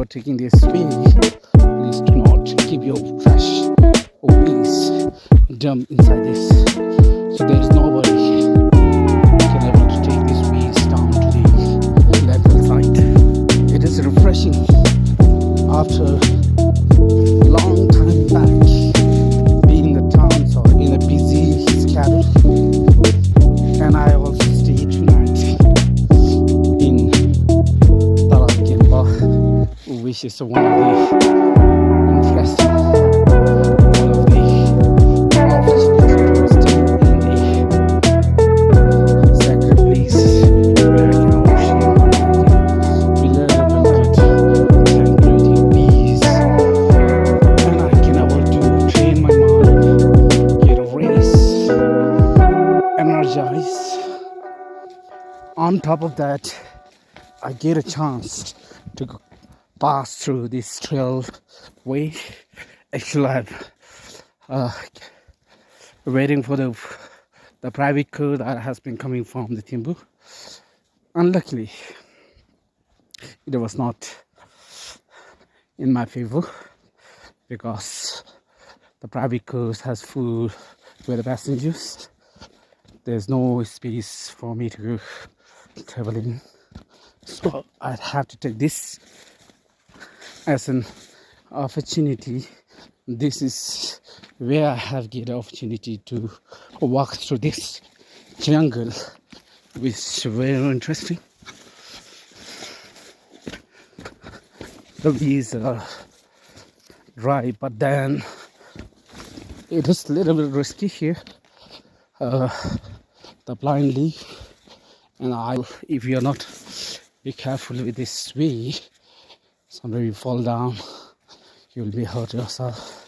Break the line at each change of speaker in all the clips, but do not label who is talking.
Taking this way, please do not keep your trash or waste dump inside this. So there is nobody can able to take this waste down to the landfill site. It is refreshing after long time back being in the towns or in a busy schedule. And I also stayed tonight in Talakhag Monastery, which is one of the interesting, one of the opportunities to stay in the sacred place where I can ocean, be learn a bit tranquility, peace, and I can able to train my mind, get a race, energize. On top of that, I get a chance to pass through this trail way. Actually, I'm waiting for the private car that has been coming from the Thimphu. Unluckily, it was not in my favor because the private car has full with the passengers. There's no space for me to travel in, so I have to take this as an opportunity. This is where I have get the opportunity to walk through this jungle, which is very interesting. The leaves are dry, but then it is a little bit risky here. The blind leaf, and if you are not be careful with this way, sometimes you fall down, you will be hurt yourself,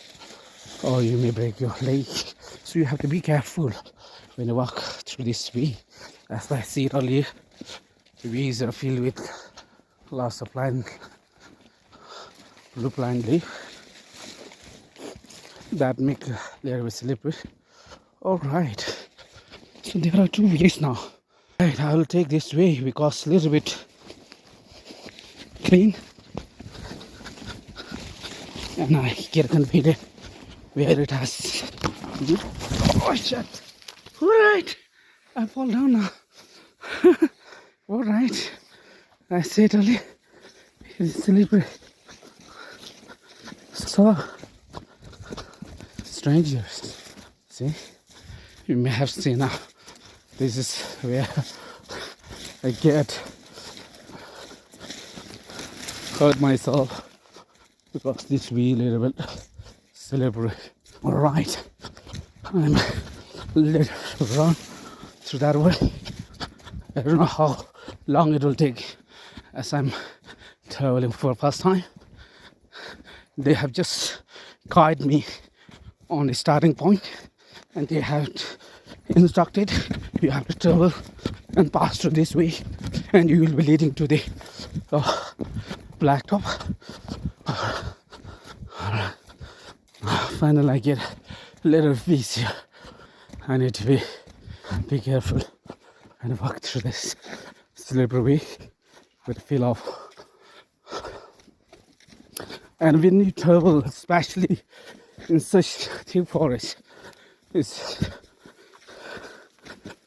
or you may break your leg. So you have to be careful when you walk through this way. As I said earlier, the ways are filled with lots of blue plant leaf that make a little bit slippery. All right, so there are two ways now. Right, I will take this way because a little bit clean, and I get confident where it has. Oh shit! All right, I fall down now. All right, I said earlier, it's slippery. So strangers, see, you may have seen now. This is where I get hurt myself because this wheel is a little bit slippery. All right, I'm let run through that way. I don't know how long it will take as I'm traveling for the first time. They have just guided me on the starting point, and they have instructed you have to travel and pass through this way, and you will be leading to the blacktop. Finally I get a little peace here. I need to be careful and walk through this slippery way with a feel of. And when you travel, especially in such thick forest, it's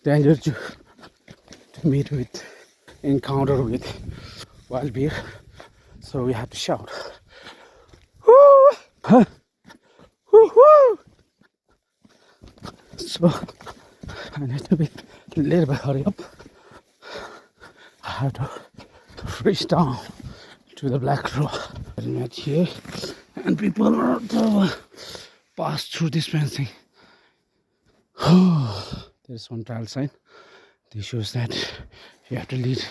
dangerous to meet with, encounter with wild bear. So we have to shout. Woo! Huh. Woo, woo! So I need to be a little bit hurry up. I have to reach down to the black rock. I'm not here, and people are pass through this fencing. There's one trial sign. This shows that you have to lead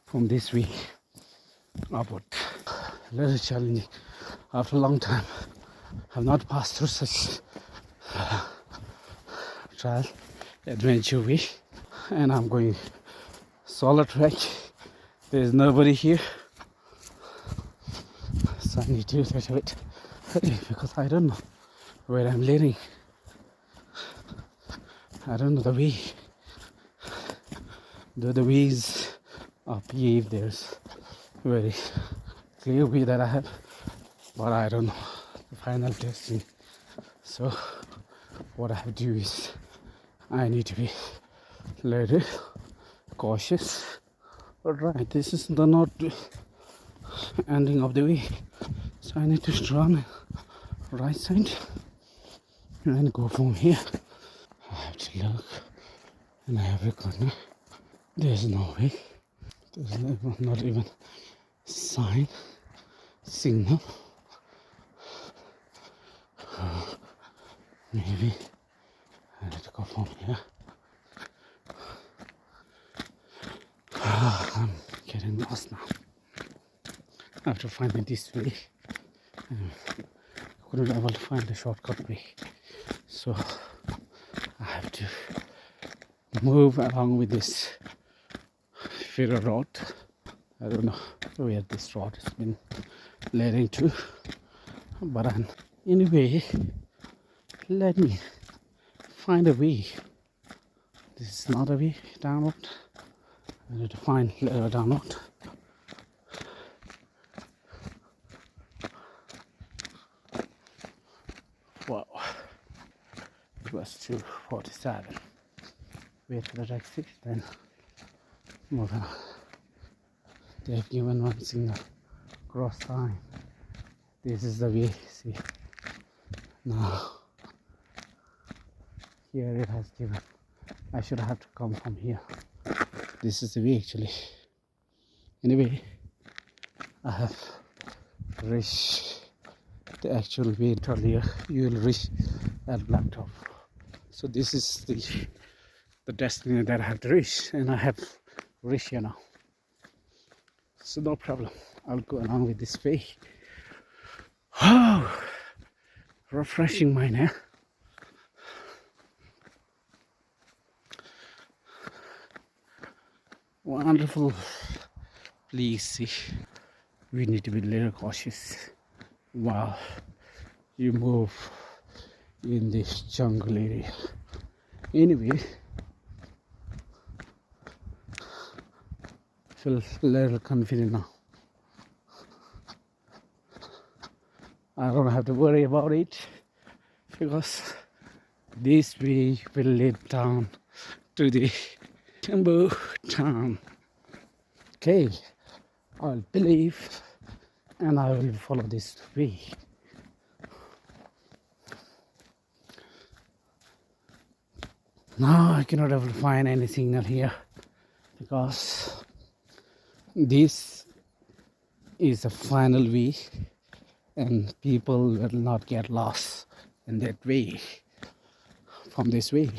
from this way upward. A little challenging. After a long time, I've not passed through such trial adventure way, and I'm going solo trek. There's nobody here, so I need to touch a bit because I don't know where I'm leading. I don't know the way. The ways up here, if there's very clear way that I have, but I don't know the final testing. So what I have to do is I need to be a little cautious. Alright, this is the not ending of the way, so I need to run right side and go from here. I have to look in every corner. There's no way. There's not even sign, signal. Maybe I need to go from here. I'm getting lost now. After finding this way, I couldn't be able to find the shortcut way. So I have to move along with this further road. I don't know where this road has been leading to, but anyway, let me find a way. This is not a way downward. I need to find a downward. Wow, it was 2:47. Wait for the taxi, then move on. They have given one single cross sign. This is the way. See, now here it has given. I should have to come from here. This is the way actually. Anyway, I have reached the actual way. Earlier you will reach at blacktop. So this is the destiny that I have to reach, and I have reached here now. So no problem. I'll go along with this way. Oh, refreshing mind, eh? Wonderful. Please see, we need to be a little cautious while you move in this jungle area. Anyway, feel a little confident now. I don't have to worry about it because this way will lead down to the Thimphu Town. Okay, I'll believe and I will follow this way. Now I cannot able to find any signal here because this is a final way and people will not get lost in that way from this way.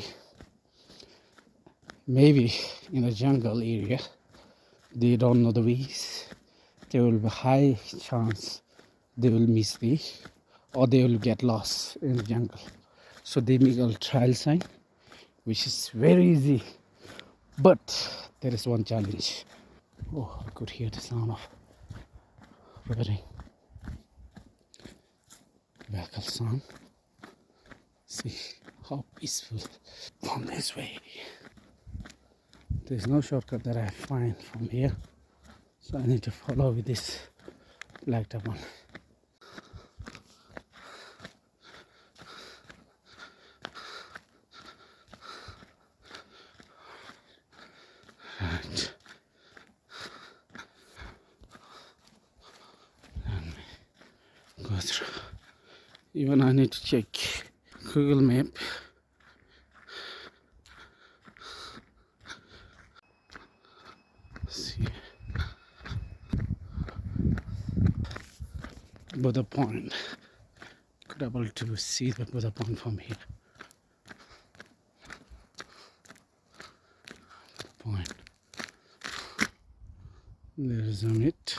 Maybe in a jungle area they don't know the ways, there will be high chance they will miss the or they will get lost in the jungle. So they make a trial sign, which is very easy, but there is one challenge. Oh, I could hear the sound of Very vehicle sound. See how peaceful from this way. There's no shortcut that I find from here, so I need to follow with this blacked up one. Right. And go through. Even I need to check Google Map. See Buddha Point. Could able to see the Buddha Point from here. Point. There is on it.